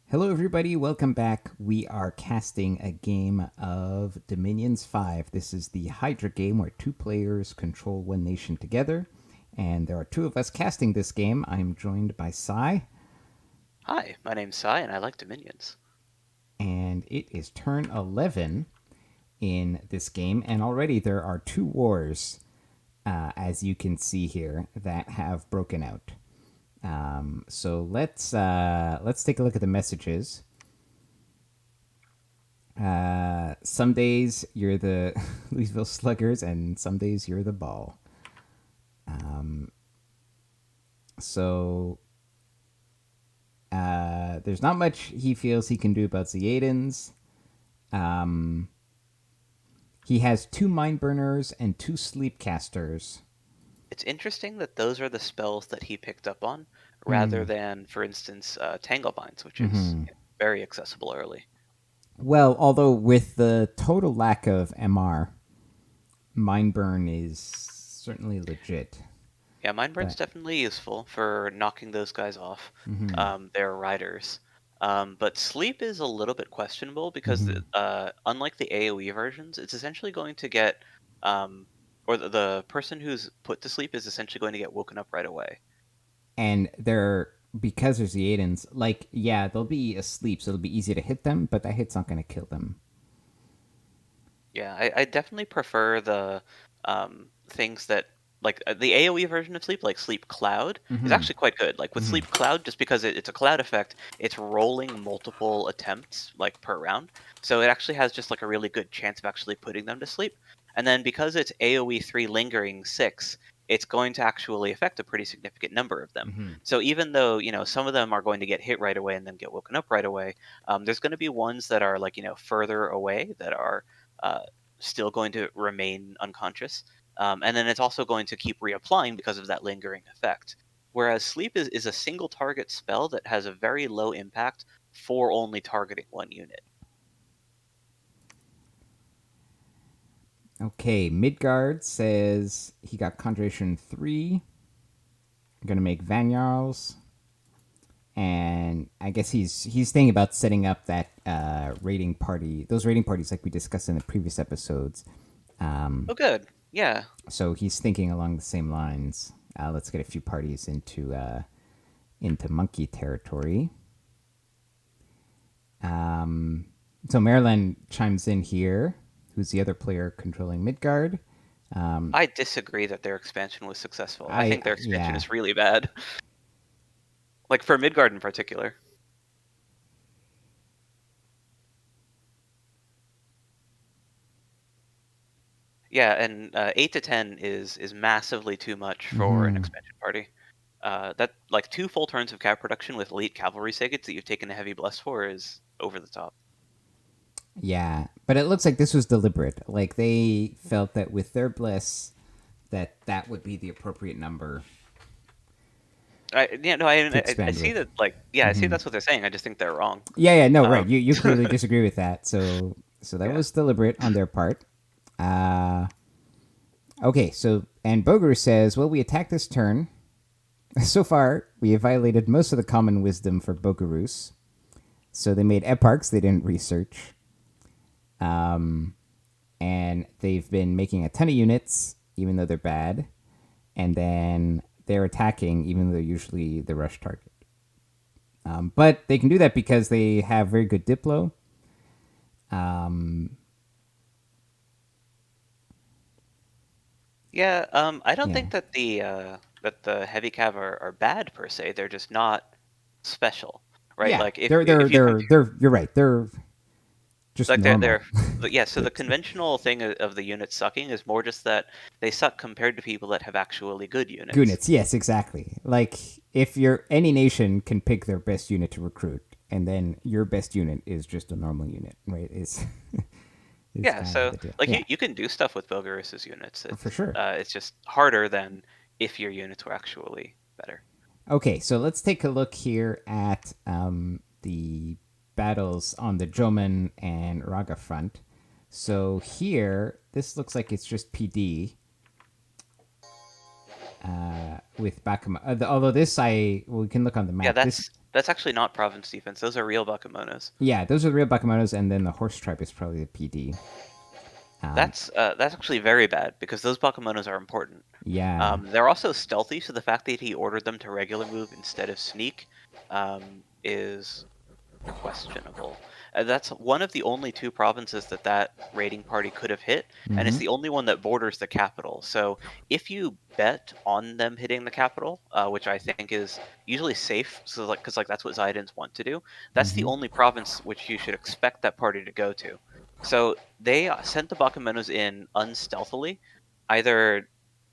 Hello, everybody. Welcome back. We are casting a game of Dominions 5. This is the Hydra game where two players control one nation together. And there are two of us casting this game. I'm joined by Sy. Hi, my name's Sy, and I like Dominions. And it is turn 11 in this game. And already there are two wars, as you can see here, that have broken out. So let's take a look at the messages. Some days you're the Louisville Sluggers, and some days you're the Ball. So there's not much he feels he can do about Zeadens. He has two Mind Burners and two Sleep Casters. It's interesting that those are the spells that he picked up on, rather than, for instance, Tangle Vines, which is very accessible early. Well, although with the total lack of MR, Mind Burn is certainly legit. Yeah, Mind Burn's definitely useful for knocking those guys off. They're riders. But Sleep is a little bit questionable because, unlike the AoE versions, it's essentially going to get, or the person who's put to sleep is essentially going to get woken up right away. And they're because there's the Aidens, like, yeah, they'll be asleep, so it'll be easy to hit them, but that hit's not going to kill them. Yeah, I definitely prefer the things that, like, the AoE version of Sleep, like Sleep Cloud, is actually quite good. Like with Sleep Cloud, just because it's a cloud effect, it's rolling multiple attempts like per round, so it actually has just like a really good chance of actually putting them to sleep. And then because it's AoE 3 lingering 6, it's going to actually affect a pretty significant number of them. So even though, some of them are going to get hit right away and then get woken up right away, there's going to be ones that are, like, further away that are uh, still going to remain unconscious. And then it's also going to keep reapplying because of that lingering effect. Whereas Sleep is a single target spell that has a very low impact for only targeting one unit. Okay, Midgard says he got Conjuration 3. I'm going to make Vanyarls. And I guess he's thinking about setting up that raiding party, those raiding parties like we discussed in the previous episodes. Oh, good. Yeah. So he's thinking along the same lines. Let's get a few parties into monkey territory. So Marilyn chimes in here. Who's the other player controlling Midgard? I disagree that their expansion was successful. I think their expansion is really bad. Like for Midgard in particular. Yeah, and 8 to 10 is massively too much for an expansion party. That, like, 2 full turns of cav production with elite cavalry Sagitt's that you've taken a heavy bless for is over the top. Yeah, but it looks like this was deliberate. Like they felt that with their bliss, that would be the appropriate number. I see With. that, like, I see that's what they're saying. I just think they're wrong. Yeah, no, right. You clearly disagree with that. So that Yeah. was deliberate on their part. Okay, so and Bogarus says, well, we attacked this turn. So far, we have violated most of the common wisdom for Bogarus. So they made eparchs they didn't research. And they've been making a ton of units, even though they're bad. And then they're attacking, even though they're usually the rush target. But they can do that because they have very good Diplo. Yeah, I don't think that the heavy cav are bad per se. They're just not special, right? Yeah, Like if they're if you they're you're right. They're just like normal. yeah, so the conventional thing of the units sucking is more just that they suck compared to people that have actually good units. Units, yes, exactly. Like if you're any nation can pick their best unit to recruit, and then your best unit is just a normal unit, right? Is Yeah, kind of so the deal. like Yeah, you can do stuff with Belgarus's units. for sure. It's just harder than if your units were actually better. Okay, so let's take a look here at the battles on the Joman and Raga front. So here, this looks like it's just PD with Bakama. Although this, we can look on the map. Yeah, This That's actually not province defense. Those are real Bakemonos. Yeah, those are the real Bakemonos, and then the horse tribe is probably the PD. That's actually very bad because those Bakemonos are important. Yeah. They're also stealthy, so the fact that he ordered them to regular move instead of sneak is questionable. That's one of the only two provinces that that raiding party could have hit, and it's Mm-hmm. the only one that borders the capital. So if you bet on them hitting the capital, which I think is usually safe, so like because like that's what Zaidans want to do, that's the Mm-hmm. only province which you should expect that party to go to. So they sent the Bakemonos in unstealthily, either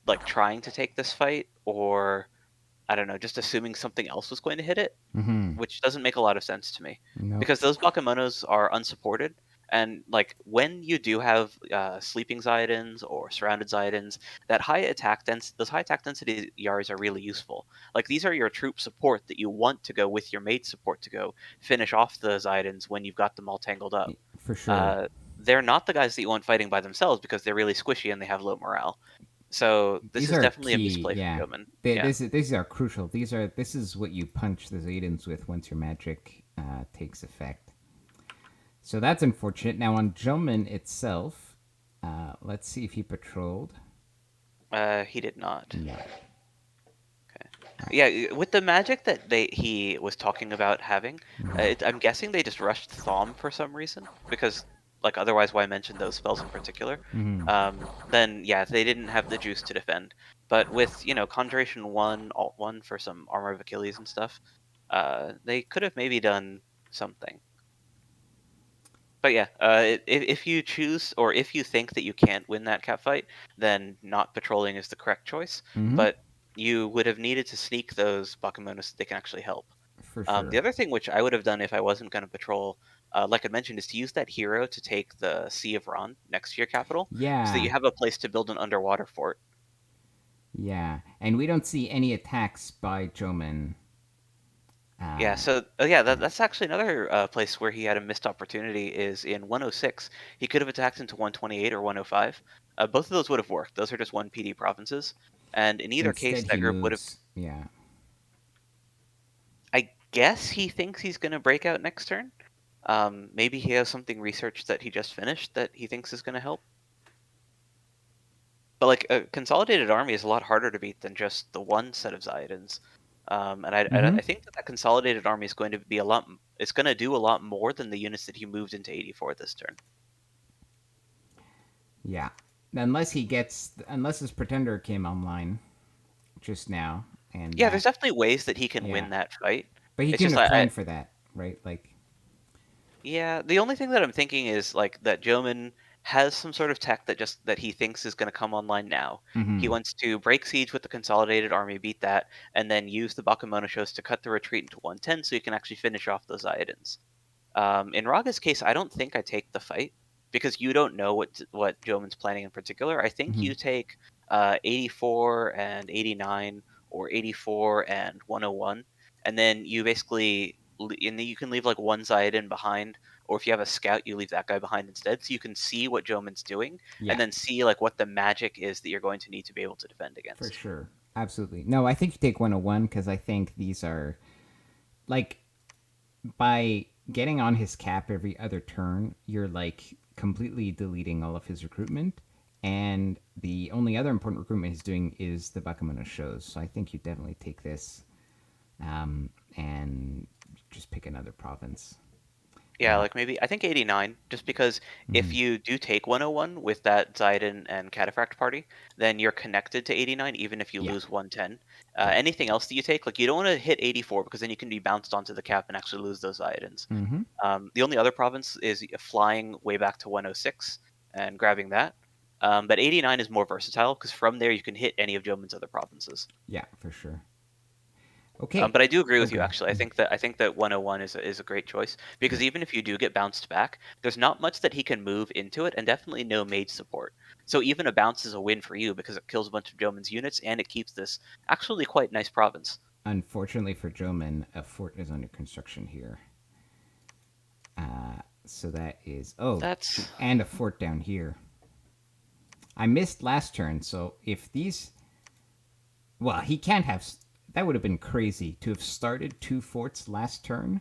like trying to take this fight or I don't know, just assuming something else was going to hit it, Mm-hmm. which doesn't make a lot of sense to me Nope. because those Bakemonos are unsupported. And like when you do have sleeping Zidans or surrounded Zidans, those high attack density Yaris are really useful. Like these are your troop support that you want to go with your mate support to go finish off the Zidans when you've got them all tangled up. For sure. Uh, they're not the guys that you want fighting by themselves because they're really squishy and they have low morale. So this These is are definitely a key. misplay Yeah. from Joman. Yeah. These are crucial. This is what you punch the Zaytans with once your magic takes effect. So that's unfortunate. Now on Joman itself, let's see if he patrolled. He did not. No. Okay. Yeah, with the magic that he was talking about having, I'm guessing they just rushed Thom for some reason because, like, otherwise why mention those spells in particular? Mm-hmm. Then yeah, they didn't have the juice to defend. But with Conjuration 1, Alt 1 for some Armor of Achilles and stuff, they could have maybe done something. But yeah, if you choose or if you think that you can't win that cat fight, then not patrolling is the correct choice. Mm-hmm. But you would have needed to sneak those Bakemonos so they can actually help. For The sure. other thing which I would have done if I wasn't going to patrol, like I mentioned, is to use that hero to take the Sea of Ron next to your capital, so that you Yeah. have a place to build an underwater fort. Yeah. And we don't see any attacks by Joman. Yeah, Uh, so yeah, that's actually another place where he had a missed opportunity is in 106. He could have attacked into 128 or 105. Both of those would have worked. Those are just one PD provinces, and in either case, Instead, he that group would have. moves. Yeah. I guess he thinks he's going to break out next turn. Maybe he has something researched that he just finished that he thinks is going to help. But like a consolidated army is a lot harder to beat than just the one set of Zaidans. And Mm-hmm. I think that that consolidated army is going to be a lot. It's going to do a lot more than the units that he moved into 84 this turn. Yeah. Unless his pretender came online just now, and Yeah, there's that. definitely ways that he can Yeah. win that fight. But he It's couldn't just have planned for that, right? Like. yeah, the only thing that I'm thinking is like that Joman has some sort of tech that he thinks is going to come online now. He Mm-hmm. wants to break siege with the consolidated army, beat that, and then use the Bakemono shows to cut the retreat into 110 so you can actually finish off those Iodins. In Raga's case, I don't think I take the fight because you don't know what Joman's planning in particular. I think Mm-hmm. you take 84 and 89 or 84 and 101, and then you basically and then you can leave like one Zayden behind, or if you have a scout, you leave that guy behind instead, so you can see what Joman's doing, Yeah. and then see like what the magic is that you're going to need to be able to defend For against. sure. Absolutely. No, I think you take 101 because I think these are like by getting on his cap every other turn, you're like completely deleting all of his recruitment. And the only other important recruitment he's doing is the Bakemono shows. So I think you definitely take this and just pick another province. Yeah, like maybe I think 89, just because if Mm-hmm. you do take 101 with that Zayden and Cataphract party, then you're connected to 89 even if you Yeah. lose 110. Yeah. Anything else that you take, like you don't want to hit 84 because then you can be bounced onto the cap and actually lose those Zaydens. Mm-hmm. The only other province is flying way back to 106 and grabbing that. But 89 is more versatile because from there you can hit any of Joman's other provinces. Yeah, for sure. Okay. But I do agree Oh, with go you. ahead. Actually, I think that 101 is a great choice because even if you do get bounced back, there's not much that he can move into it, and definitely no mage support. So even a bounce is a win for you because it kills a bunch of Joman's units and it keeps this actually quite nice province. Unfortunately for Joman, a fort is under construction here. So that is That's and a fort down here. I missed last turn, so if these, well, he can't have that would have been crazy to have started 2 forts last turn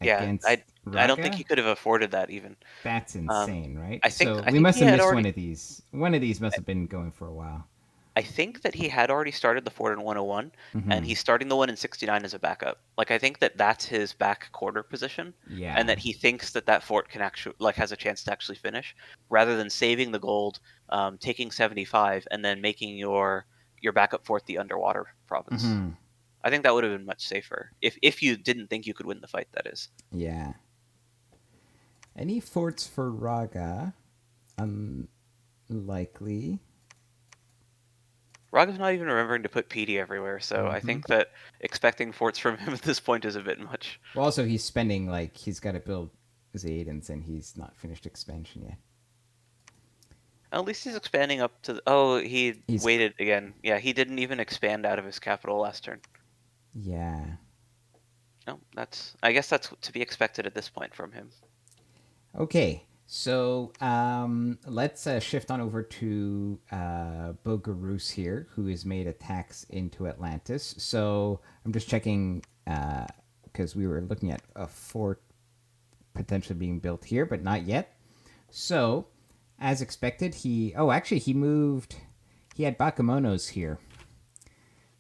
Yeah, against I don't think he Raga. could have afforded that even. That's insane, right? I think So I we think must he have had missed already. one of these. One of these must have been going for a while. I think that he had already started the fort in 101, and he's starting the one in 69 as a backup. Like I think that that's his back quarter position, and Yeah. that he thinks that that fort can actually like has a chance to actually finish, rather than saving the gold, taking 75, and then making your backup fort the underwater province. I think that would have been much safer if you didn't think you could win the fight. That is. Yeah. Any forts for Raga? Unlikely. Raga's not even remembering to put PD everywhere, so I think that expecting forts from him at this point is a bit much. Well, also he's spending like he's got to build Zaidens, and he's not finished expansion yet. At least he's expanding up to. Oh, he He's waited again. Yeah, he didn't even expand out of his capital last turn. yeah. No, I guess that's to be expected at this point from him. Okay, so let's shift on over to Bogarus here, who has made attacks into Atlantis. So I'm just checking because we were looking at a fort potentially being built here, but not yet. So, as expected, he moved. He had Bakemonos here.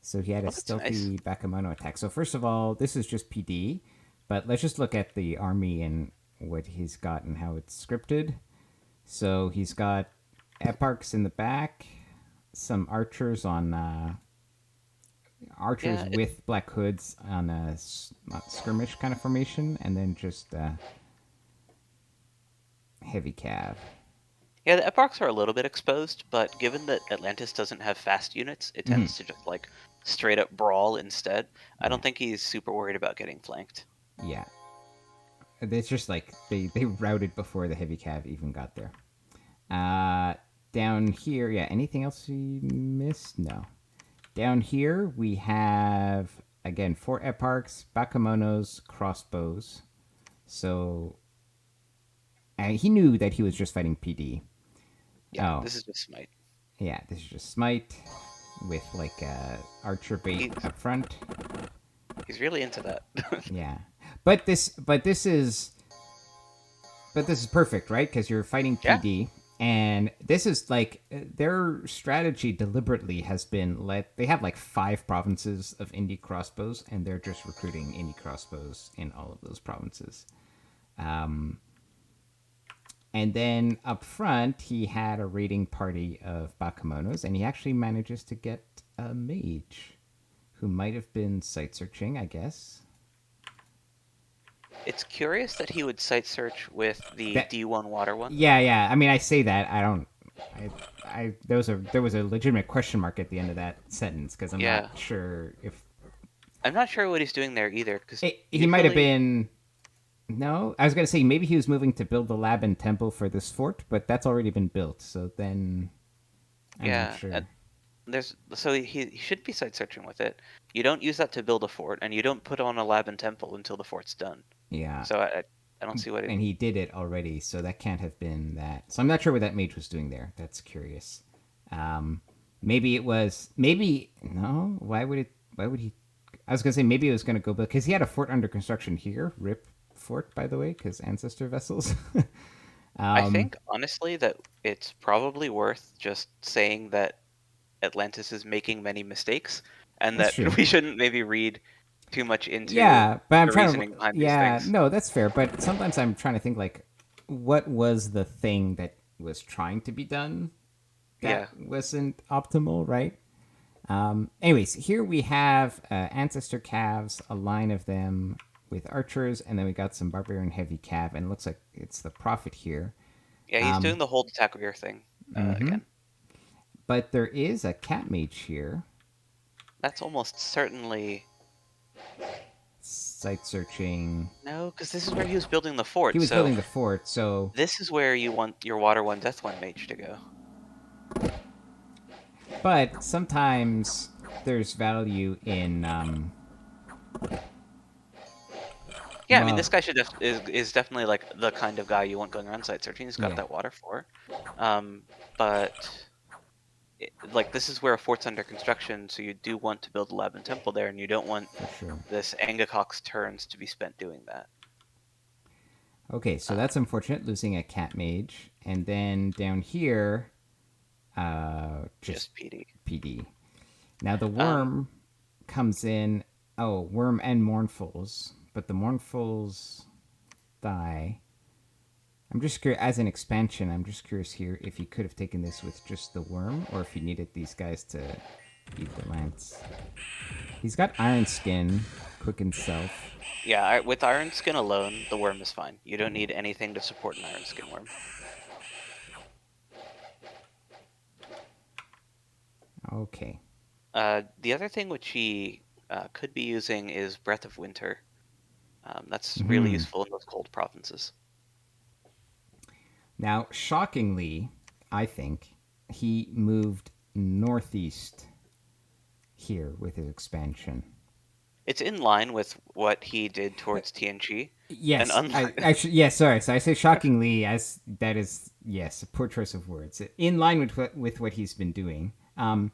So he had a stealthy Nice. Bakemono attack. So first of all, this is just PD, but let's just look at the army and what he's got and how it's scripted. So he's got eparchs in the back, some archers on archers with black hoods on a skirmish kind of formation, and then just heavy cav. Yeah, the epochs are a little bit exposed, but given that Atlantis doesn't have fast units, it tends to just like straight up brawl instead. I don't think he's super worried about getting flanked. Yeah, it's just like they routed before the heavy cav even got there. Down here, yeah. Anything else we missed? No. Down here we have again 4 eparchs, bakemonos, crossbows. So he knew that he was just fighting PD. Yeah, this is just smite. Yeah, this is just smite with like archer bait up front. He's really into that. Yeah, but this is perfect, right? Because you're fighting PD, and this is like their strategy deliberately has been they have like 5 provinces of indie crossbows, and they're just recruiting indie crossbows in all of those provinces. And then up front, he had a raiding party of Bakemonos, and he actually manages to get a mage who might have been site searching, I guess. It's curious that he would site search with the D1 water one. Yeah. I mean, I say that. I don't. There was a legitimate question mark at the end of that sentence because I'm not sure if. I'm not sure what he's doing there either. Because he might have been. No, I was gonna say maybe he was moving to build the lab and temple for this fort, but that's already been built. So then, I'm not sure. So he should be site searching with it. You don't use that to build a fort, and you don't put on a lab and temple until the fort's done. Yeah. So I don't see what. And he did it already, so that can't have been that. So I'm not sure what that mage was doing there. That's curious. Maybe it was. Maybe no. Why would it? Why would he? I was gonna say maybe it was gonna go because he had a fort under construction here. Rip fort, by the way, because ancestor vessels. I think honestly that it's probably worth just saying that Atlantis is making many mistakes, and that we shouldn't maybe read too much into but I'm the trying reasoning to behind these things. No, that's fair. But sometimes I'm trying to think like, what was the thing that was trying to be done that wasn't optimal, right? Anyways, here we have ancestor calves, a line of them with archers, and then we got some barbarian heavy cav, and it looks like it's the prophet here. Yeah, he's doing the hold attack rear thing again. But there is a cat mage here. That's almost certainly site searching. No, because this is where he was building the fort. He was building the fort, so this is where you want your Water One Death One mage to go. But sometimes there's value in. Yeah, I mean, this guy is definitely like the kind of guy you want going around site searching. He's got that water for, but like this is where a fort's under construction, so you do want to build a lab and temple there, and you don't want For sure. this Angakok's turns to be spent doing that. Okay, so Uh, that's unfortunate, losing a cat mage. And then down here, just just PD. PD. Now the Um, worm comes in. Oh, worm and mournfuls, but the mournfuls die. I'm just curious, as an expansion, I'm just curious here if you could have taken this with just the worm, or if you needed these guys to eat the lance. He's got iron skin, quicken self. yeah, with Iron Skin alone, the worm is fine. You don't need anything to support an Iron Skin worm. Okay. The other thing which he could be using is Breath of Winter. That's really Hmm. useful in those cold provinces. Now, shockingly, I think he moved northeast here with his expansion. It's in line with what he did towards TNG, and Yes, I unlike actually yes. Sorry, so I say shockingly as that is yes a poor choice of words. In line with what he's been doing. I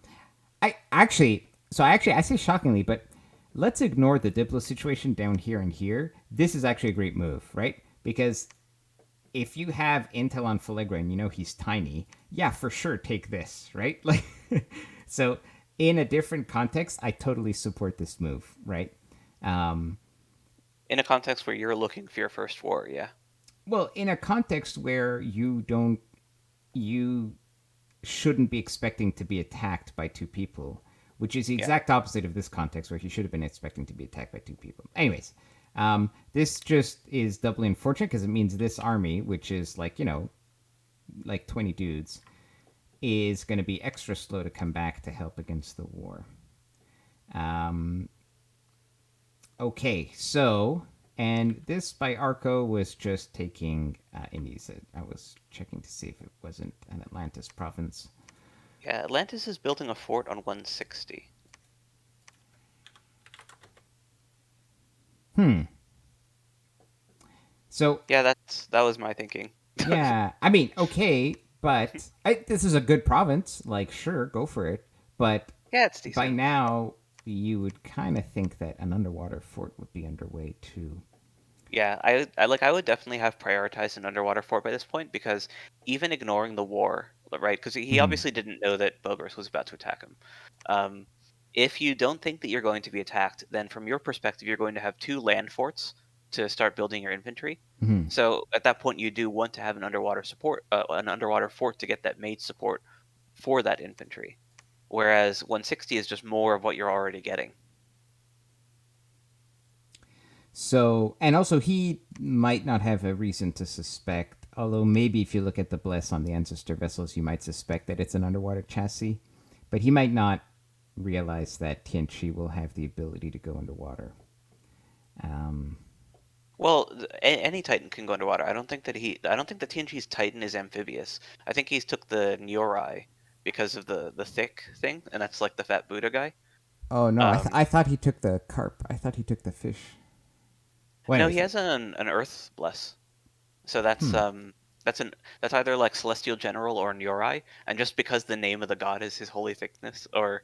say shockingly, but let's ignore the Diplo situation down here and here. This is actually a great move, right? Because if you have intel on Falegra and you know he's tiny, yeah, for sure, take this, right? Like, so in a different context, I totally support this move, right? Um, in a context where you're looking for your first war, yeah. well, in a context where you shouldn't be expecting to be attacked by two people, which is the Yeah. exact opposite of this context where he should have been expecting to be attacked by two people. Anyways, this just is doubly unfortunate because it means this army, which is like, like 20 dudes, is going to be extra slow to come back to help against the war. Um, okay, so, and this by Arco was just taking Indies. I was checking to see if it wasn't an Atlantis province. Yeah, Atlantis is building a fort on 160. Hmm. So Yeah, that was my thinking. yeah, I mean, okay, but this is a good province. Like, sure, go for it. But Yeah, it's by decent. now, you would kind of think that an underwater fort would be underway too. Yeah, I would definitely have prioritized an underwater fort by this point because even ignoring the war, right? Because he Hmm. obviously didn't know that Bogarus was about to attack him. Um, if you don't think that you're going to be attacked, then from your perspective, you're going to have two land forts to start building your infantry. Hmm. So at that point, you do want to have an underwater fort to get that mage support for that infantry. Whereas 160 is just more of what you're already getting. So, and also, he might not have a reason to suspect, although maybe if you look at the bless on the ancestor vessels, you might suspect that it's an underwater chassis. But he might not realize that Tianchi will have the ability to go underwater. Um, Well, any Titan can go underwater. I don't think the TNG's Titan is amphibious. I think he's took the Nyorai because of the thick thing, and that's like the fat Buddha guy. oh no, Um, I thought he took the carp. I thought he took the fish. Well, no, he anyways, has an Earth bless. So hmm. that's an that's either like Celestial General or Nyorai, and just because the name of the god is his holy thickness, or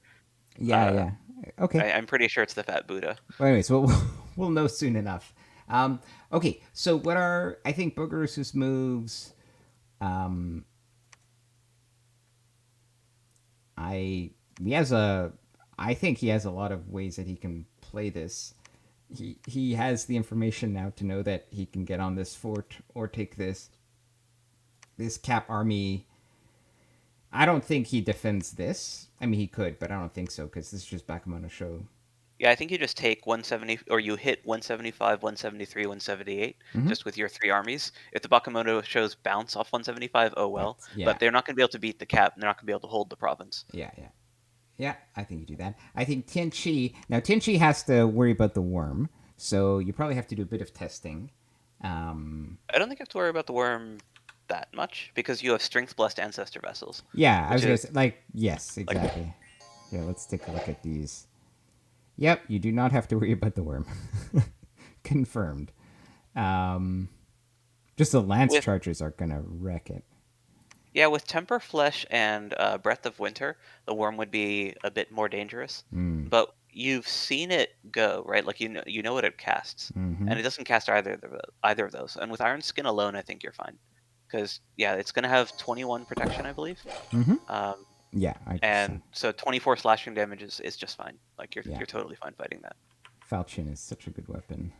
Yeah, uh, yeah. Okay. I'm pretty sure it's the fat Buddha. Well, anyways, we'll know soon enough. Okay, so what are I think Bogarus's moves? Um, I he has a I think he has a lot of ways that he can play this. He has the information now to know that he can get on this fort or take this cap army. I don't think he defends this. I mean, he could, but I don't think so because this is just Bakemono show. Yeah, I think you just take 170, or you hit 175, 173, 178, Mm-hmm. just with your three armies. If the Bakemono shows bounce off 175, oh well. That's yeah, But they're not going to be able to beat the cap, and they're not going to be able to hold the province. yeah, yeah. Yeah, I think you do that. I think Tianchi. Now, Tianchi has to worry about the worm, so you probably have to do a bit of testing. I don't think you have to worry about the worm that much, because you have strength blessed ancestor vessels, Yeah, I which was gonna is say, like, yes, like, exactly. Yeah, let's take a look at these. Yep, you do not have to worry about the worm. Confirmed. Um, just the lance with chargers are gonna wreck it. Yeah, with Temper Flesh and Breath of Winter, the worm would be a bit more dangerous. Mm. But you've seen it go, right? Like you know what it casts, Mm-hmm. and it doesn't cast either of those. And with Iron Skin alone, I think you're fine, because yeah, it's gonna have 21 protection, I believe. Mm-hmm. Um, Yeah, I just and so 24 slashing damage is just fine. Like yeah. you're totally fine fighting that. Falchion is such a good weapon.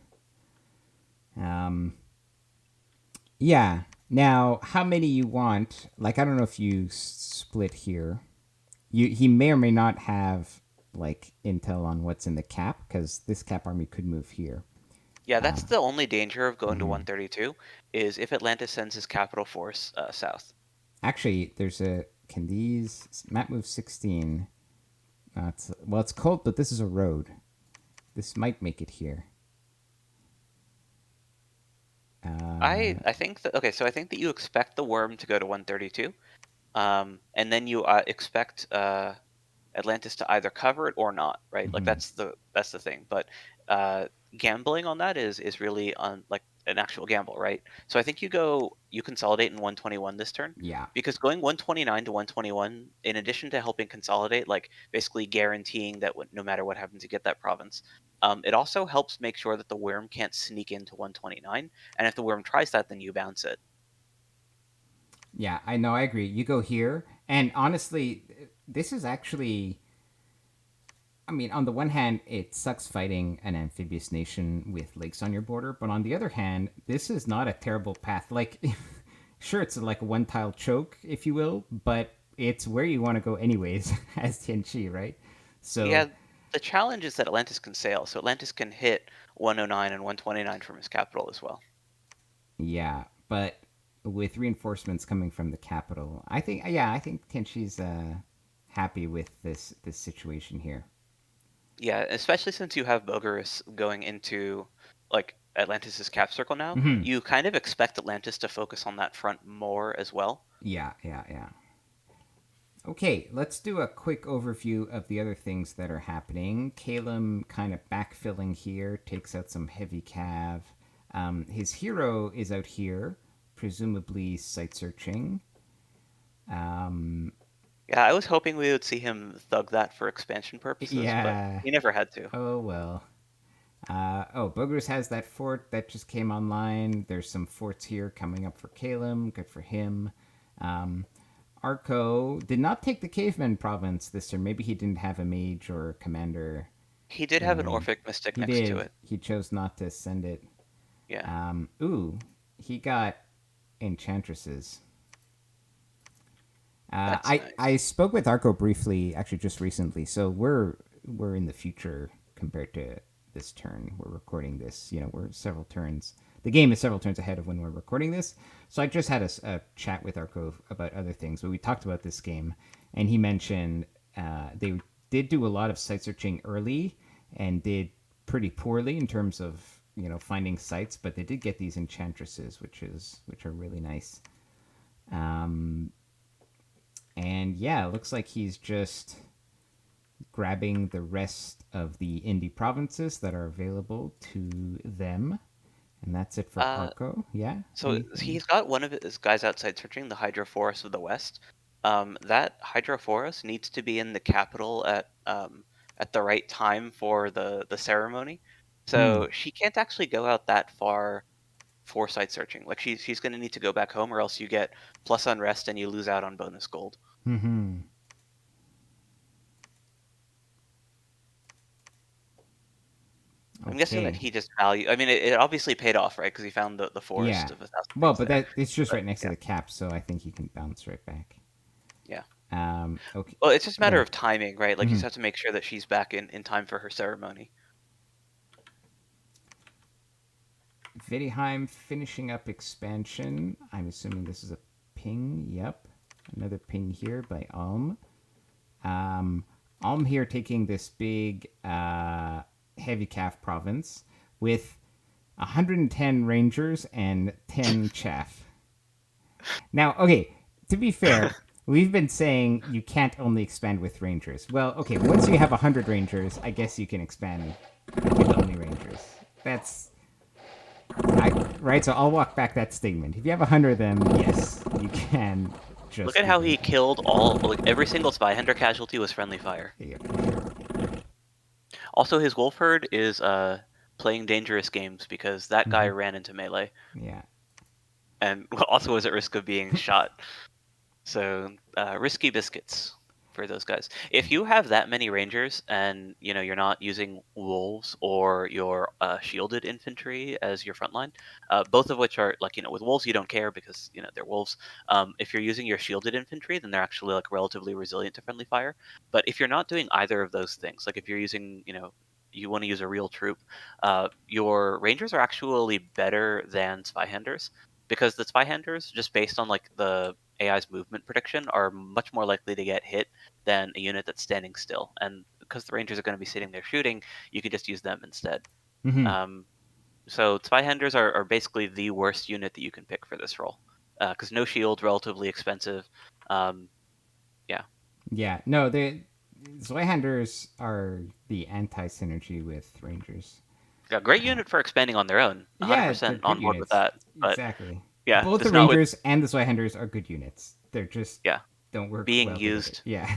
Um, yeah. Now, how many you want? Like, I don't know if you split here. He may or may not have like intel on what's in the cap because this cap army could move here. Yeah, that's the only danger of going to 132 is if Atlantis sends his capital force south. Actually, there's a can these map move 16. It's cold, but this is a road. This might make it here. I think that okay, so I think that you expect the worm to go to 132, and then you expect Atlantis to either cover it or not, right? Like that's the thing. But uh, gambling on that is really on like an actual gamble, right? So I think you consolidate in 121 this turn Yeah, because going 129 to 121, in addition to helping consolidate, like basically guaranteeing that no matter what happens, you get that province. It also helps make sure that the worm can't sneak into 129, and if the worm tries that, then you bounce it. yeah. I know. I agree. You go here, and honestly, this is actually. I mean, on the one hand, it sucks fighting an amphibious nation with lakes on your border, but on the other hand, this is not a terrible path. Like, sure, it's like a one tile choke, if you will, but it's where you want to go anyways as Tianchi, right? So Yeah, the challenge is that Atlantis can sail, so Atlantis can hit 109 and 129 from his capital as well. yeah, but with reinforcements coming from the capital, I think Tianchi's happy with this situation here. Yeah, especially since you have Bogarus going into like Atlantis's cap circle now, Mm-hmm. you kind of expect Atlantis to focus on that front more as well. Yeah, yeah, yeah. Okay, let's do a quick overview of the other things that are happening. Calum kind of backfilling here, takes out some heavy cav. His hero is out here, presumably sight searching. Um, Yeah, I was hoping we would see him thug that for expansion purposes, but yeah. he never had to. Oh well. Bogarus has that fort that just came online. There's some forts here coming up for Calum. Good for him. Um, Arco did not take the Caveman province this turn. Maybe he didn't have a mage or a commander He did in have an mind. Orphic Mystic He next to did. it. He chose not to send it. Yeah, He got enchantresses. that's I nice. spoke with Arco briefly, actually just recently. So we're in the future compared to this turn. We're recording this. We're several turns. The game is several turns ahead of when we're recording this. So I just had a chat with Arco about other things, but we talked about this game, and he mentioned they did do a lot of site searching early and did pretty poorly in terms of finding sites, but they did get these enchantresses, which are really nice. And yeah, it looks like he's just grabbing the rest of the indie provinces that are available to them. And that's it for Uh, Arco. Yeah? So Anything? he's got one of his guys outside searching the Hydra Forest of the West. That Hydra Forest needs to be in the capital at the right time for the ceremony. Hmm. So she can't actually go out that far for site searching. Like she's going to need to go back home, or else you get plus unrest and you lose out on bonus gold. Mm-hmm. I'm guessing that Okay. he just value. I mean, it obviously paid off, right? Because he found the forest Yeah. of 1,000 Well, trees but there. it's just But right next to yeah, the cap, so I think he can bounce right back. yeah. Okay. Well, it's just a Go matter ahead. of timing, right? Like you Mm-hmm. just have to make sure that she's back in time for her ceremony. Vidheim finishing up expansion. I'm assuming this is a ping. Yep. Another ping here by Um, Alm here taking this big heavy calf province with 110 rangers and 10 chaff. Now, okay, to be fair, we've been saying you can't only expand with rangers. Well, okay, once you have 100 rangers, I guess you can expand with only rangers. That's right. So I'll walk back that statement. If you have 100 of them, yes, you can Look just at how even. he killed every single Spyhunter casualty was friendly fire. Yep. Also, his wolf herd is playing dangerous games because that guy ran into melee Yeah. and also was at risk of being shot. So risky biscuits for those guys. If you have that many rangers and you're not using wolves or your shielded infantry as your front line, both of which are with wolves you don't care because they're wolves. If you're using your shielded infantry, then they're actually relatively resilient to friendly fire. But if you're not doing either of those things, like if you're using you want to use a real troop, your rangers are actually better than spyhanders because the spyhanders, just based on the AI's movement prediction, are much more likely to get hit than a unit that's standing still. And because the rangers are going to be sitting there shooting, you can just use them instead. Um, so spyhanders are basically the worst unit that you can pick for this role because no shield, relatively expensive. Um, yeah, Yeah. No, the Zweihanders are the anti-synergy with Rangers. yeah, great unit for expanding on their own. Yeah, they're 100% good on board with units. that. But Exactly. yeah, Both the just not with Rangers and the Zweihanders are good units. They're just yeah don't work being well together. used. Yeah.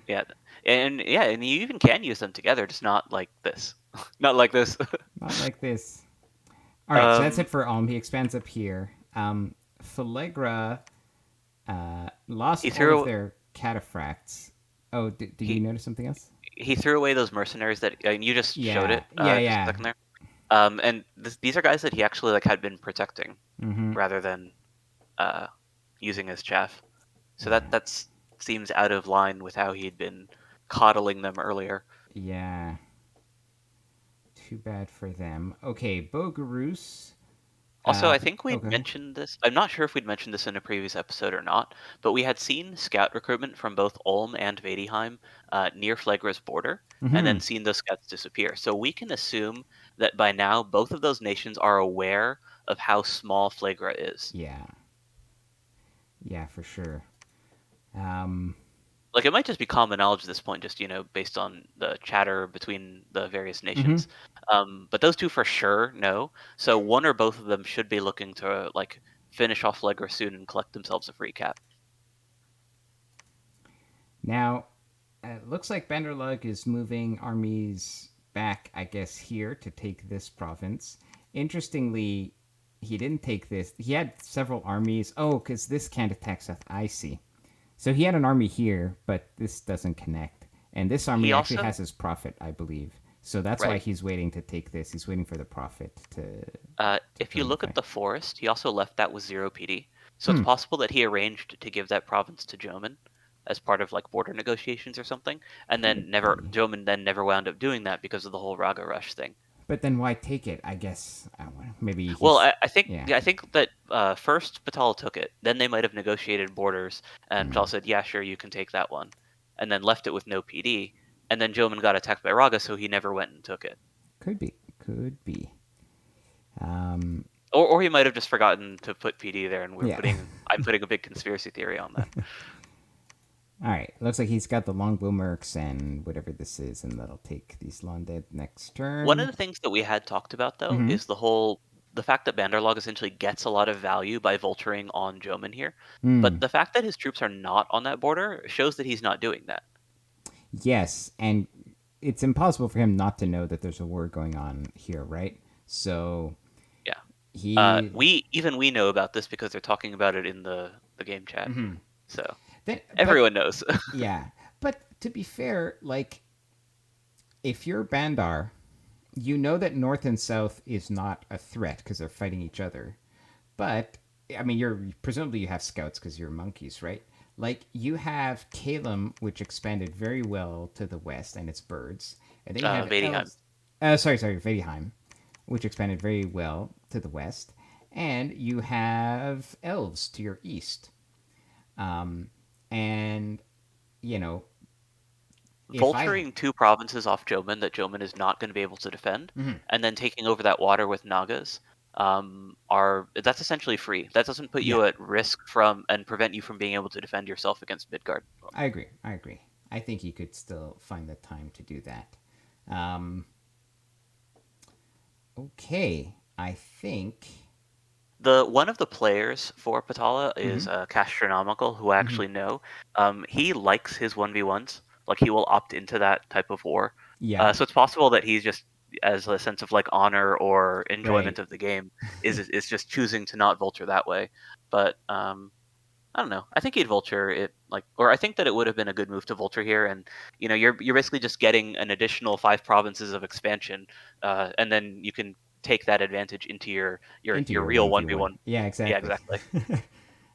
Yeah, and you even can use them together, just not like this. Not like this. Not like this. All right, so that's um, it for Ulm. He expands up here. Phalegra lost he all of threw their cataphracts. Oh, did you he notice something else? he threw away those mercenaries that you just showed Yeah, it yeah, just a yeah. second there. And these are guys that he actually had been protecting Mm-hmm. rather than uh using as chaff. So Yeah, that's seems out of line with how he'd been coddling them earlier. yeah. Too bad for them. Okay, Bogarus. Also, I think we'd Okay. mentioned this. I'm not sure if we'd mentioned this in a previous episode or not, but we had seen scout recruitment from both Ulm and Vadheim near Flegra's border, and Mm-hmm. then seen those scouts disappear. So we can assume that by now both of those nations are aware of how small Flegra is. Yeah, yeah, for sure. Um, It might just be common knowledge at this point, just based on the chatter between the various mm-hmm. nations. But those two for sure know. So one or both of them should be looking to finish off Flegra soon and collect themselves a free cap. Now, it looks like Banderlug is moving armies back, I guess, here to take this province. Interestingly, he didn't take this. He had several armies. Oh, because this can't attack South. I see. So he had an army here, but this doesn't connect. And this He army actually also has his prophet, I believe. So that's why right. he's waiting to take this. He's waiting for the prophet to If you friendly look at fire. the forest, he also left that with 0 PD. So it's Hmm. possible that he arranged to give that province to Joman as part of border negotiations or something, and Could then never be. Joman then never wound up doing that because of the whole Raga Rush thing. But then why take it? I guess maybe Well, he's yeah. I think that first Batal took it, then they might have negotiated borders, and Batal Hmm. said, "Yeah, sure, you can take that one," and then left it with no PD, and then Joman got attacked by Raga, so he never went and took it. Could be. Could be. Um, Or he might have just forgotten to put PD there, and yeah. I'm putting a big conspiracy theory on that. All right. Looks like he's got the longbow mercs and whatever this is, and that'll take these Londed next One of turn. the things that we had talked about though Mm-hmm. is the fact that Bandarlog essentially gets a lot of value by vulturing on Joman here. But Mm. the fact that his troops are not on that border shows that he's not doing that. Yes, and it's impossible for him not to know that there's a war going on here, right? So Yeah. he We know about this because they're talking about it in the game chat. Mhm. So then, but everyone knows. yeah, but to be fair, like if you're Bandar, you know that North and South is not a threat because they're fighting each other. But I mean, you're presumably you have scouts because you're monkeys, right? Like you have Kalem, which expanded very well to the west, and its birds, and then you have Vadheim. elves. Sorry, Vedheim, which expanded very well to the west, and you have elves to your east. And you know, if I Vulturing two provinces off Joman that Joman is not going to be able to defend, mhm, and then taking over that water with Nagas, are that's essentially free. That doesn't put yeah, you at risk from and prevent you from being able to defend yourself against Midgard. I agree. I agree. I think he could still find the time to do that. Um, okay, I think The one of the players for Patala Mm-hmm. is Castronomical, who I Mm-hmm. actually know. He likes his 1v1s. Like he will opt into that type of war. Yeah. So it's possible that he's just, as a sense of like honor or Right. enjoyment of the game, is just choosing to not vulture that way. But I don't know. I think he'd vulture it, like, or I think that it would have been a good move to vulture here, and you're basically just getting an additional 5 provinces of expansion, and then you can take that advantage into your your Into your your real 1v1. 1v1. Yeah, Yeah, exactly. exactly.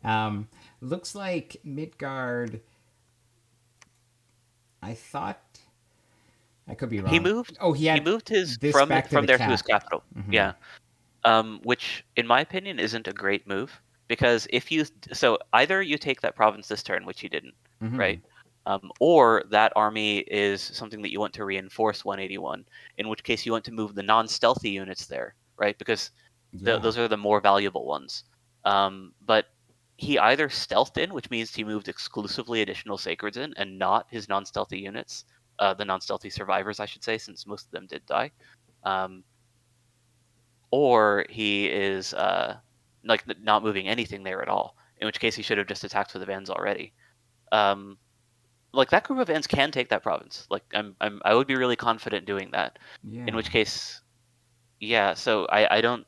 um, looks like Midgard. I thought I could be He wrong. moved Oh, he he had moved his this from back to from the there to his cap. capital. Mm-hmm. Yeah. Which in my opinion isn't a great move because if you so either you take that province this turn, which you didn't, Mm-hmm. right? Or that army is something that you want to reinforce 181, in which case you want to move the non-stealthy units there, right? Because Yeah. those are the more valuable ones. But he either stealthed in, which means he moved exclusively additional sacreds in, and not his non-stealthy units, the non-stealthy survivors, I should say, since most of them did die. Um, or he is like not moving anything there at all. In which case, he should have just attacked with the Vans already. Um, like that group of Vans can take that province. Like I would be really confident doing that. In Yeah. which case, yeah. So I don't.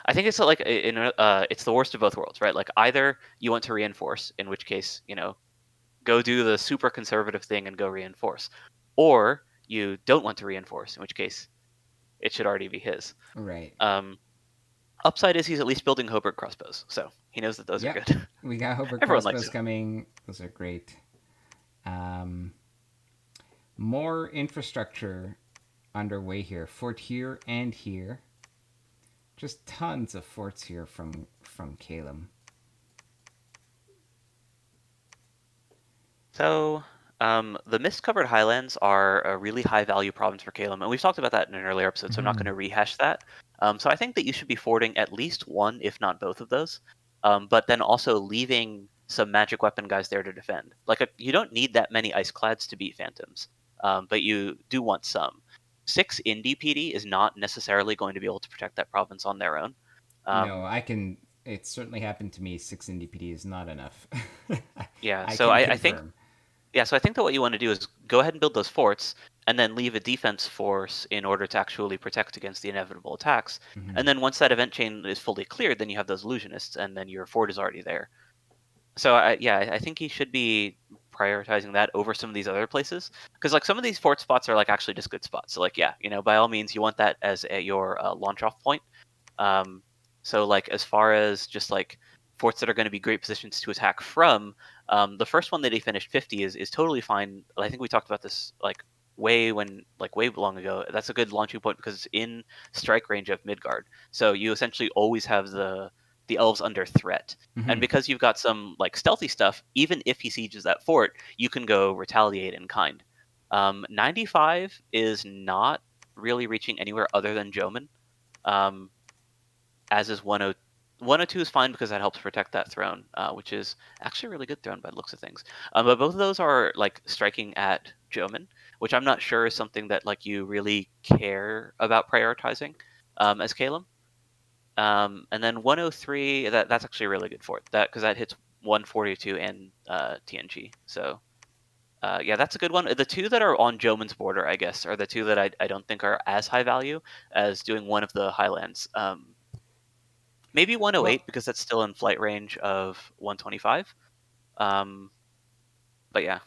I think it's like it's the worst of both worlds, right? Like either you want to reinforce, in which case go do the super conservative thing and go reinforce, or you don't want to reinforce, in which case it should already be his. Right. Um, Upside is he's at least building Hobart crossbows, so he knows that those are Yep. good. We got Hobart Everyone likes crossbows it. coming. Those are great. Um, more infrastructure underway here. Fort here and here. Just tons of forts here from Calum. So, the mist-covered highlands are a really high-value province for Calum, and we've talked about that in an earlier episode, so I'm not going Mm-hmm. to rehash that. So I think that you should be forwarding at least one, if not both of those, but then also leaving some magic weapon guys there to defend. Like you don't need that many ice-clads to beat phantoms, but you do want some. 6 indie PD is not necessarily going to be able to protect that province on their own. No, Um, I can. It certainly happened to me. 6 NDPD is not enough. yeah, I so can I think confirm. Yeah, so I think that what you want to do is go ahead and build those forts, and then leave a defense force in order to actually protect against the inevitable attacks. Mm-hmm. And then once that event chain is fully cleared, then you have those illusionists, and then your fort is already there. So I think he should be prioritizing that over some of these other places, because like some of these fort spots are like actually just good spots. So like yeah, by all means you want that as your launch off point. Um, so like as far as just like forts that are going to be great positions to attack from, the first one that he finished 50 is totally fine. I think we talked about this like way long ago. That's a good launching point because it's in strike range of Midgard. So you essentially always have the elves under threat. And Mm-hmm. because you've got some like stealthy stuff, even if he sieges that fort, you can go retaliate in kind. 95 is not really reaching anywhere other than Joman. Um, as is 102. 102 is fine because that helps protect that throne, which is actually a really good throne by the looks of things. But both of those are like striking at Joman, which I'm not sure is something that like you really care about prioritizing as Calum. And then 103, that's actually a really good fort that because that hits 142 and TNG. So yeah, that's a good one. The two that are on Joman's border, I guess, are the two that I don't think are as high value as doing one of the Highlands. Maybe Well, 108 because that's still in flight range of 125. Um, but yeah,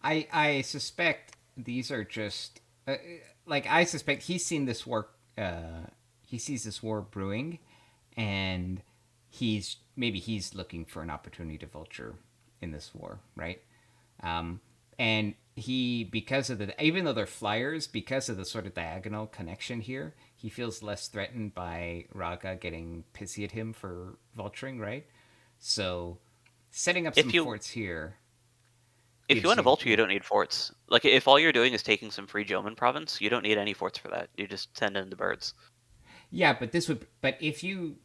I suspect these are just like I suspect he's seen this war. He sees this war brewing, and he's looking for an opportunity to vulture in this war, right? Um, and he because of the even though they're flyers, because of the sort of diagonal connection here, he feels less threatened by Raga getting pissy at him for vulturing, right? So setting up some if you forts here if you gives want to you vulture, you yeah. don't need forts. Like if all you're doing is taking some free Joman province, you don't need any forts for that. You just send in the birds. Yeah, but if you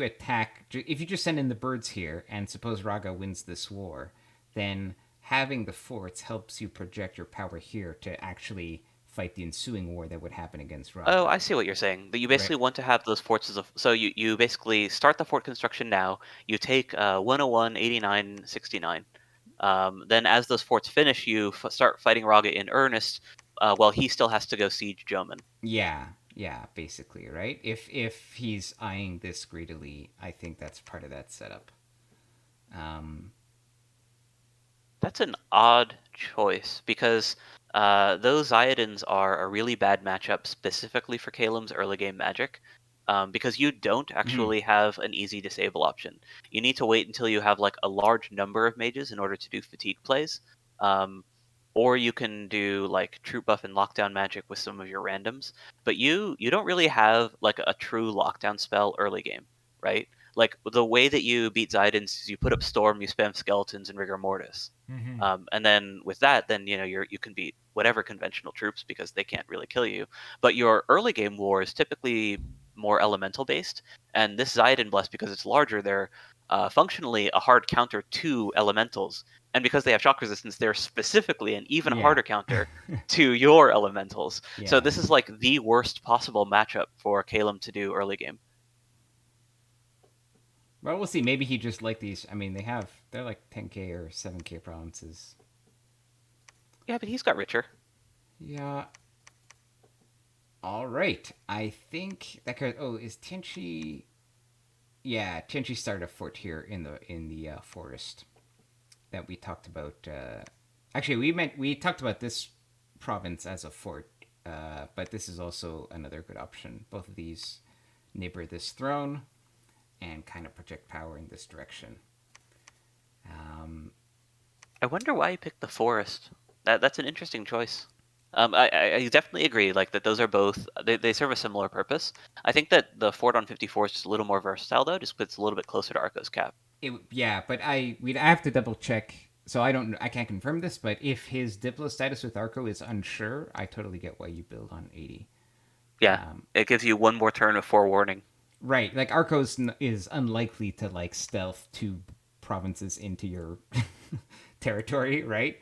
attack if you just send in the birds here and suppose Raga wins this war, then having the forts helps you project your power here to actually fight the ensuing war that would happen against Oh, Raga. I see what you're saying. That you Right. basically want to have those forts so you basically start the fort construction now. You take 101, 89, 69. Then as those forts finish, you start fighting Raga in earnest, while he still has to go siege Joman. Yeah, basically, right? If he's eyeing this greedily, I think that's part of that setup. Um, That's an odd choice because those Iodins are a really bad matchup specifically for Kalem's early game magic. Because you don't mhm. actually have an easy disable option. You need to wait until you have like a large number of mages in order to do fatigue plays. Um, or you can do like troop buff and lockdown magic with some of your randoms. But you don't really have like a true lockdown spell early game, right? Like the way that you beat Zidans is you put up Storm, you spam Skeletons and Rigor Mortis. And then with that, then you can beat whatever conventional troops because they can't really kill you. But your early game war is typically more elemental based, and this Zidane Bless, because it's larger, they're functionally a hard counter to elementals, and because they have shock resistance, they're specifically an even Yeah, harder counter to your elementals. So yeah. this is like the worst possible matchup for Kalem to do early game. Well, we'll see. Maybe he just like these. I mean, they're like 10k or 7k provinces. Yeah, but he's got richer. Yeah. All right. I think that could. Oh, is Tenchi? Yeah, Tenchi started a fort here in the forest that we talked about. Actually, we talked about this province as a fort, but this is also another good option. Both of these neighbor this throne and kind of project power in this direction. Um, I wonder why he picked the forest. That's an interesting choice. I definitely agree. Like that, those are both they serve a similar purpose. I think that the fort on 54 is just a little more versatile though, just 'cause it's a little bit closer to Arco's cap. yeah, but I have to double check. So I can't confirm this, but if his Diplo status with Arco is unsure, I totally get why you build on 80. Yeah, Um, it gives you one more turn of forewarning. right, like Arco's is unlikely to like stealth two provinces into your territory, right?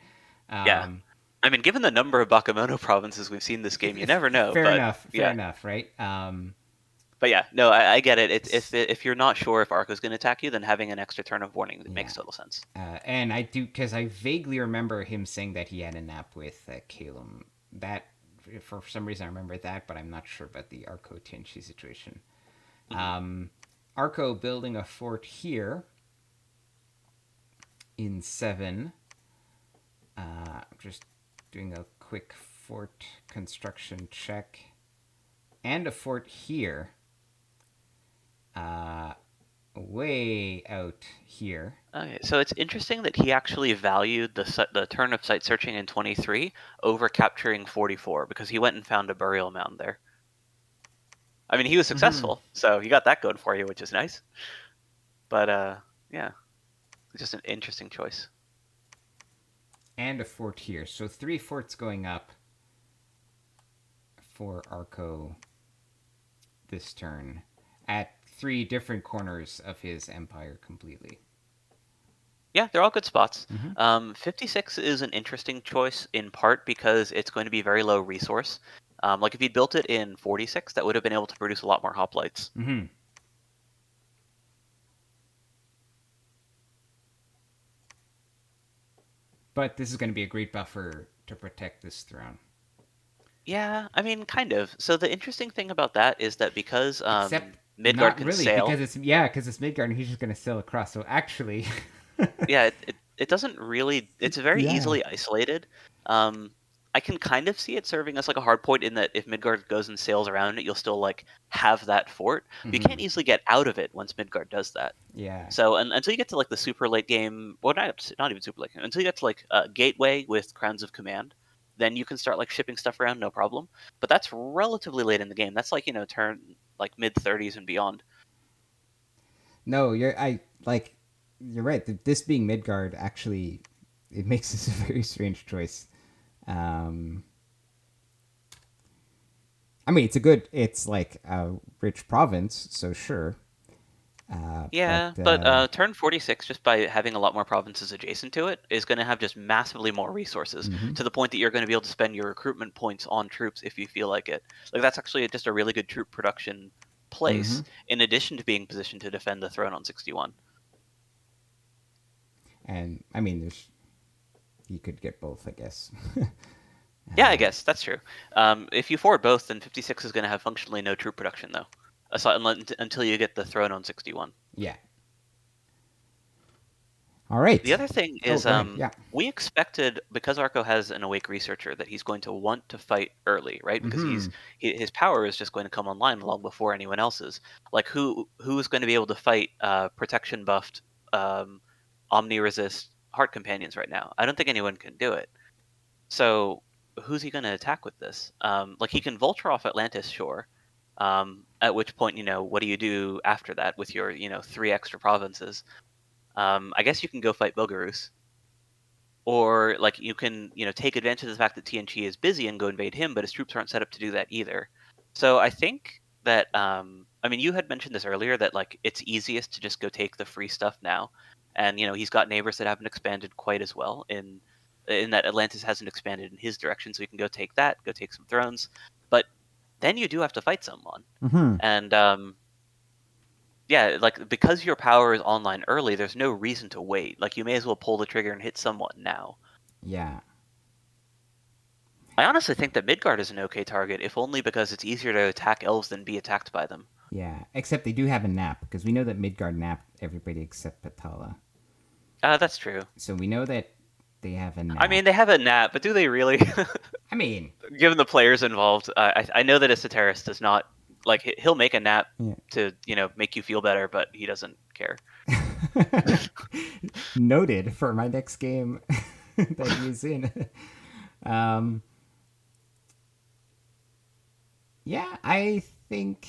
Yeah, Um, I mean, given the number of Bakemono provinces we've seen this game, you never know. But fair yeah, enough, right? but yeah, no, I get it. If you're not sure if Arco's going to attack you, then having an extra turn of warning Yeah, makes total sense. and I do because I vaguely remember him saying that he had a nap with Calum. That for some reason I remember that, but I'm not sure about the Arco Tinchi situation. Mhm. Arco building a fort here in 7. Just doing a quick fort construction check, and a fort here. Uh, Way out here. Okay, so it's interesting that he actually valued the turn of site searching in 23 over capturing 44 because he went and found a burial mound there. I mean, he was Mm-hmm. successful, so you got that going for you, which is nice. But yeah, it's just an interesting choice. And a fort here. So 3 forts going up for Arco this turn at 3 different corners of his empire completely. Yeah, they're all good spots. Mm-hmm. 56 is an interesting choice in part because it's going to be very low resource. Like if you built it in 46, that would have been able to produce a lot more hoplites. Mm-hmm. But this is going to be a great buffer to protect this throne. Yeah, I mean, kind of. So the interesting thing about that is that because Except Midgard not can really, sail, because it's Midgard and he's just going to sail across. So actually, yeah, it doesn't really. It's very yeah. easily isolated. Um, I can kind of see it serving as like a hard point in that if Midgard goes and sails around it, you'll still like have that fort. But you Mm-hmm. can't easily get out of it once Midgard does that. Yeah. So until you get to like the super late game, well, not even super late game, until you get to like Gateway with Crowns of Command, then you can start like shipping stuff around, no problem. But that's relatively late in the game. That's like turn like mid 30s and beyond. No, you're right. This being Midgard actually it makes this a very strange choice. Um, I mean, it's like a rich province, so sure. But Yeah, but turn 46, just by having a lot more provinces adjacent to it, is going to have just massively more resources mhm, to the point that you're going to be able to spend your recruitment points on troops if you feel like it. Like that's actually just a really good troop production mhm. place, in addition to being positioned to defend the throne on 61. And I mean, there's you could get both, I guess. Yeah, I guess that's true. If you forward both, then 56 is going to have functionally no troop production, though, until you get the throne on 61. Yeah. All right. The other thing Oh, is, go ahead. Yeah. we expected, because Arco has an awake researcher, that he's going to want to fight early, right? Because Mm-hmm. his power is just going to come online long before anyone else's. Like who's going to be able to fight protection buffed, um, omni resist heart companions right now? I don't think anyone can do it. So who's he going to attack with this? Like he can vulture off Atlantis, sure. At which point, what do you do after that with your, 3 extra provinces? I guess you can go fight Bogarus, or like you can take advantage of the fact that TNG is busy and go invade him, but his troops aren't set up to do that either. So I think that I mean, you had mentioned this earlier, that like it's easiest to just go take the free stuff now, and he's got neighbors that haven't expanded quite as well in that Atlantis hasn't expanded in his direction, so he can go take that, go take some thrones. But then you do have to fight someone, Mm-hmm. and yeah, like because your power is online early, there's no reason to wait. Like you may as well pull the trigger and hit someone now. Yeah. I honestly think that Midgard is an okay target, if only because it's easier to attack elves than be attacked by them. Yeah. Except they do have a nap because we know that Midgard napped everybody except Patala. That's true. So we know that they have a I nap. mean, they have a nap, but do they really? I mean, Given the players involved, I know that a satirist does not like he'll make a nap yeah. to make you feel better, but he doesn't care. Noted for my next game that he's in. Um, yeah, I think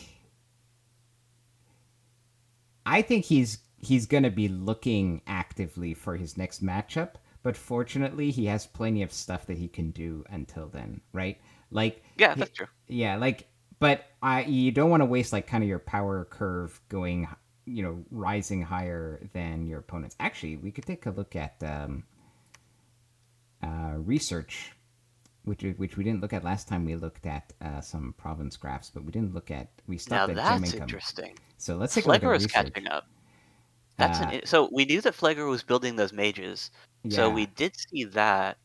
he's gonna be looking actively for his next matchup, but fortunately he has plenty of stuff that he can do until then, right? Like, Yeah, that's true. yeah, like, but you don't want to waste like kind of your power curve going, rising higher than your opponents. Actually, we could take a look at research, which we didn't look at last time. We looked at some province graphs, but we Now stopped at gem that's income. interesting. So let's take a look at Phlegra is research. catching up. Uh, So we knew that Phlegra was building those mages, so yeah, we did see that.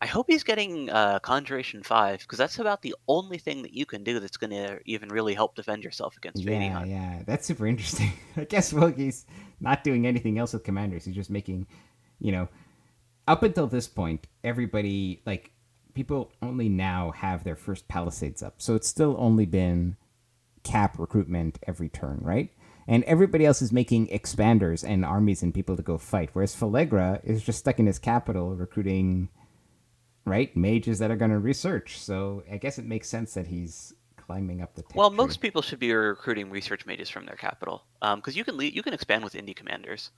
I hope he's getting Conjuration 5, because that's about the only thing that you can do that's going to even really help defend yourself against yeah, Vadiheim. yeah. That's super interesting. I guess Wilkie's not doing anything else with commanders. He's just making, you know, up until this point, everybody like people only now have their first palisades up, so it's still only been cap recruitment every turn, right? And everybody else is making expanders and armies and people to go fight, whereas Falegra is just stuck in his capital recruiting, right, mages that are going to research. So I guess it makes sense that he's climbing up the Well, tech tree. most people should be recruiting research mages from their capital, because you can expand with indie commanders.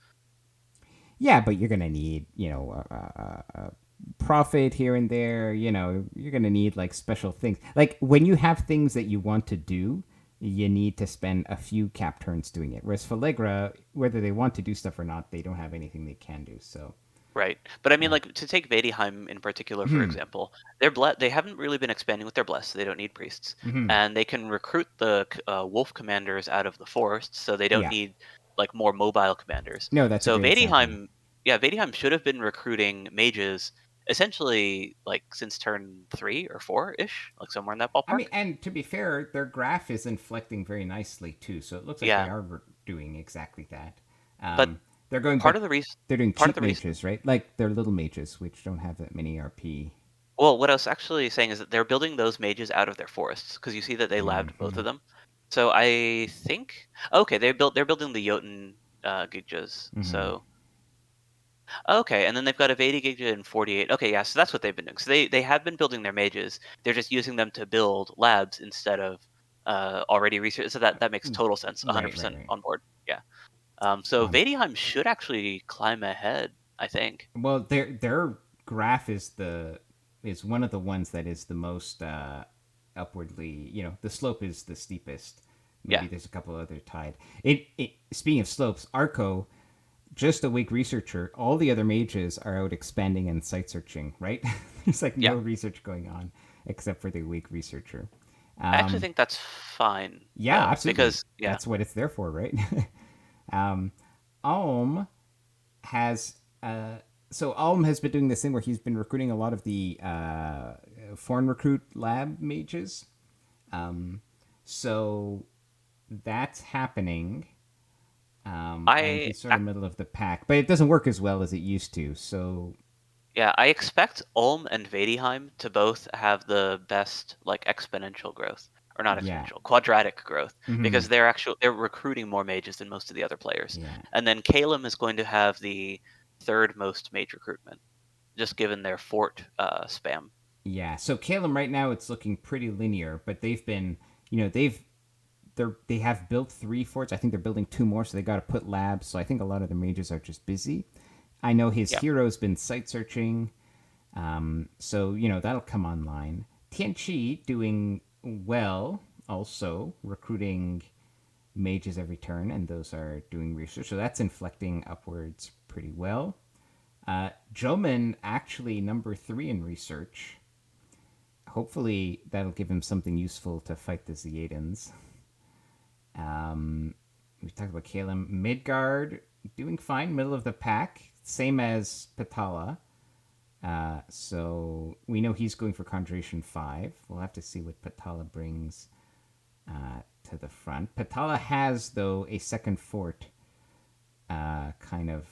Yeah, but you're going to need, a profit here and there. You're going to need like special things. Like when you have things that you want to do, you need to spend a few cap turns doing it. Whereas Falegra, whether they want to do stuff or not, they don't have anything they can do. So, Right. But I mean, uh, like, to take Vadiheim in particular, for hmm, example, they haven't really been expanding with their blessed, so they don't need priests. hmm, And they can recruit the wolf commanders out of the forest, so they don't yeah. need, like, more mobile commanders. No, that's a So great example. Vadiheim, yeah, Vadiheim should have been recruiting mages essentially, like, since turn 3 or 4-ish, like, somewhere in that I mean, ballpark. and to be fair, their graph is inflecting very nicely too. So it looks like they Yeah. are doing exactly that. But They're going, part but of the reason, they're doing part of cheap the reason mages, right? Like they're little mages, which don't have that many RP. Well, what I was actually saying is that they're building those mages out of their forests, because you see that they labbed both Mm-hmm. of them. So I think okay, they're building the Jotun Gigjas. Mm-hmm. So okay, and then they've got a Veda Gigja and 48. Okay, yeah, so that's what they've been doing. So they have been building their mages. They're just using them to build labs instead of already research. So that makes total sense. Right, right, 100% right. on board. Yeah. So Um, Vadiheim should actually climb ahead, I think. well, their graph is one of the ones that is the most upwardly. The slope is the steepest. Yeah. Maybe there's a couple other tied. Speaking of slopes, Arco, just a weak researcher. All the other mages are out expanding and site searching. Right? There's like Yeah. no research going on except for the weak researcher. I actually Um, think that's fine yeah, though, absolutely. because yeah. That's what it's there for, right? um, Alm has so Alm has been doing this thing where he's been recruiting a lot of the foreign recruit lab mages. So that's happening. And I he's sort of middle of the pack, but it doesn't work as well as it used to. So Yeah, I expect Ulm and Vadheim to both have the best like exponential growth, or not yeah, exponential, quadratic growth, hmm because they're recruiting more mages than most of the other players. yeah, And then Kalem is going to have the third most mage recruitment, just given their fort spam. yeah. So Calum right now it's looking pretty linear, but they've been, they have built 3 forts. I think they're building 2 more, so they got to put labs. So I think a lot of the mages are just busy. I know his Yeah. hero's been site searching, so that'll come online. Tianchi doing well, also recruiting mages every turn, and those are doing research, so that's inflecting upwards pretty well. Joman actually number 3 in research. Hopefully that'll give him something useful to fight the Zeadans. We talked about Kalem. Midgard doing fine, middle of the pack, same as Patala. So we know he's going for Conjuration 5. We'll have to see what Patala brings to the front. Patala has, though, a second fort kind of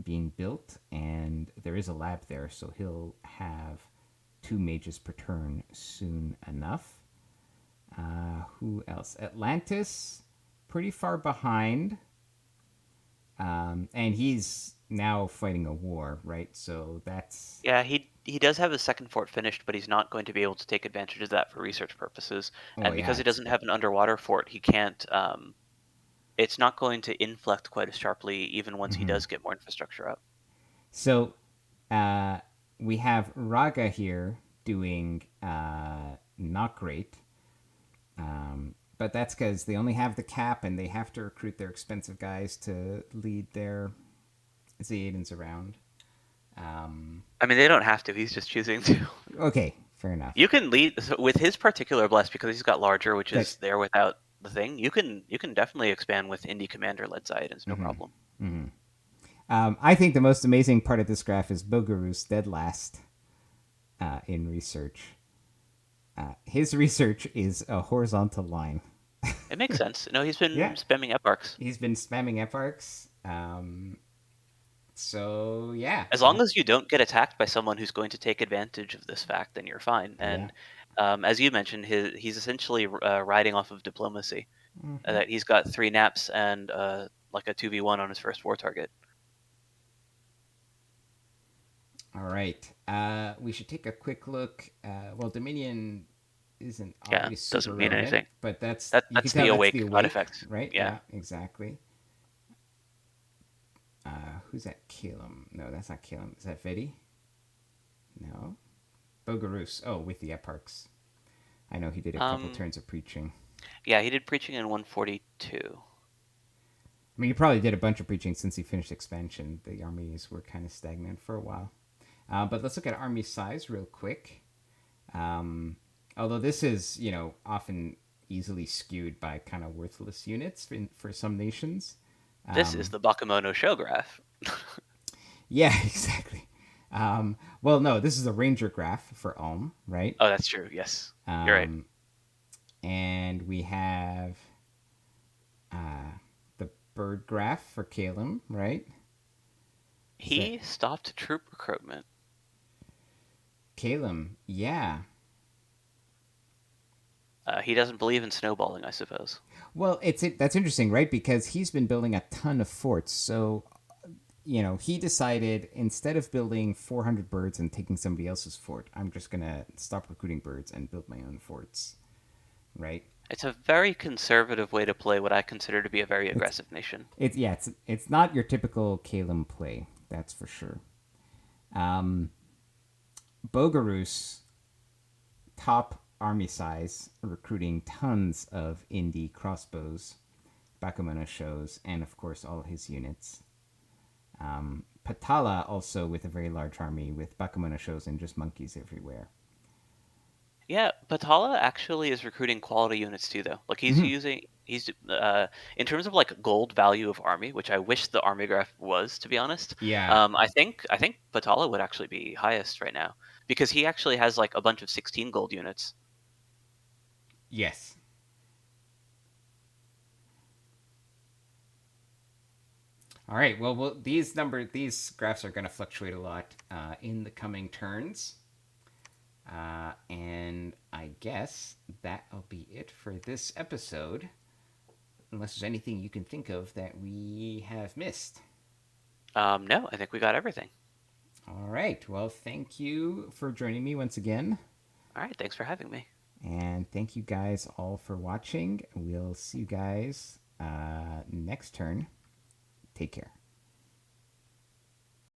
being built, and there is a lab there, so he'll have 2 mages per turn soon enough. Who else? Atlantis, pretty far behind. And he's now fighting a war, right? So that's. Yeah, he does have his second fort finished, but he's not going to be able to take advantage of that for research purposes. Oh, And yeah. because he doesn't have an underwater fort, he can't. It's not going to inflect quite as sharply, even once he does get more infrastructure up. So uh, we have Raga here doing not great. But that's because they only have the cap and they have to recruit their expensive guys to lead their Zeadans around. I mean, they don't have to. He's just choosing to. Okay, fair enough. You can lead with his particular bless because he's got larger, which That is there without the thing. You can definitely expand with indie commander led Zeidans, no problem. I think the most amazing part of this graph is Bogarus dead last in research. His research is a horizontal line. It makes sense. No, he's been Yeah, spamming eparchs. he's been spamming eparchs. So yeah, As long as you don't get attacked by someone who's going to take advantage of this fact, then you're fine. yeah. And as you mentioned, he's essentially riding off of diplomacy. That he's got 3 naps and like a 2v1 on his first war target. All right. We should take a quick look. Well, Dominion isn't Yeah, always super doesn't mean relevant, anything. but that's you can That's the tell that's the awake side awake, effect. right? Yeah. Yeah, exactly. Who's that? Calum? No, that's not Calum. Is that Vedi? No. Bogarus. Oh, with the eparchs. I know he did a couple Um. turns of preaching. Yeah, he did preaching in 142. I mean, he probably did a bunch of preaching since he finished expansion. The armies were kind of stagnant for a while. But let's look at army size real quick. Although this is, often easily skewed by kind of worthless units for some nations. This is the Bakemono show graph. Yeah, exactly. Well, no, this is a ranger graph for Ulm, right? Oh, that's true. Yes, you're right. And we have the bird graph for Calum, right? He stopped troop recruitment. Calum, yeah. He doesn't believe in snowballing, I suppose. Well, that's interesting, right? Because he's been building a ton of forts. So, he decided instead of building 400 birds and taking somebody else's fort, I'm just going to stop recruiting birds and build my own forts, right? It's a very conservative way to play what I consider to be a very aggressive nation. It's not your typical Calum play, that's for sure. Bogarus, top army size, recruiting tons of indie crossbows, Bakemono shows, and of course all his units. Patala also with a very large army with Bakemono shows and just monkeys everywhere. Yeah, Patala actually is recruiting quality units too, though. Like he's in terms of like gold value of army, which I wish the army graph was, to be honest. Yeah. I think Patala would actually be highest right now because he actually has like a bunch of 16 gold units. Yes. All right. Well, these graphs are going to fluctuate a lot in the coming turns, and I guess that'll be it for this episode. Unless there's anything you can think of that we have missed. No, I think we got everything. All right. Well, thank you for joining me once again. All right, thanks for having me. And thank you guys all for watching. We'll see you guys next turn. Take care.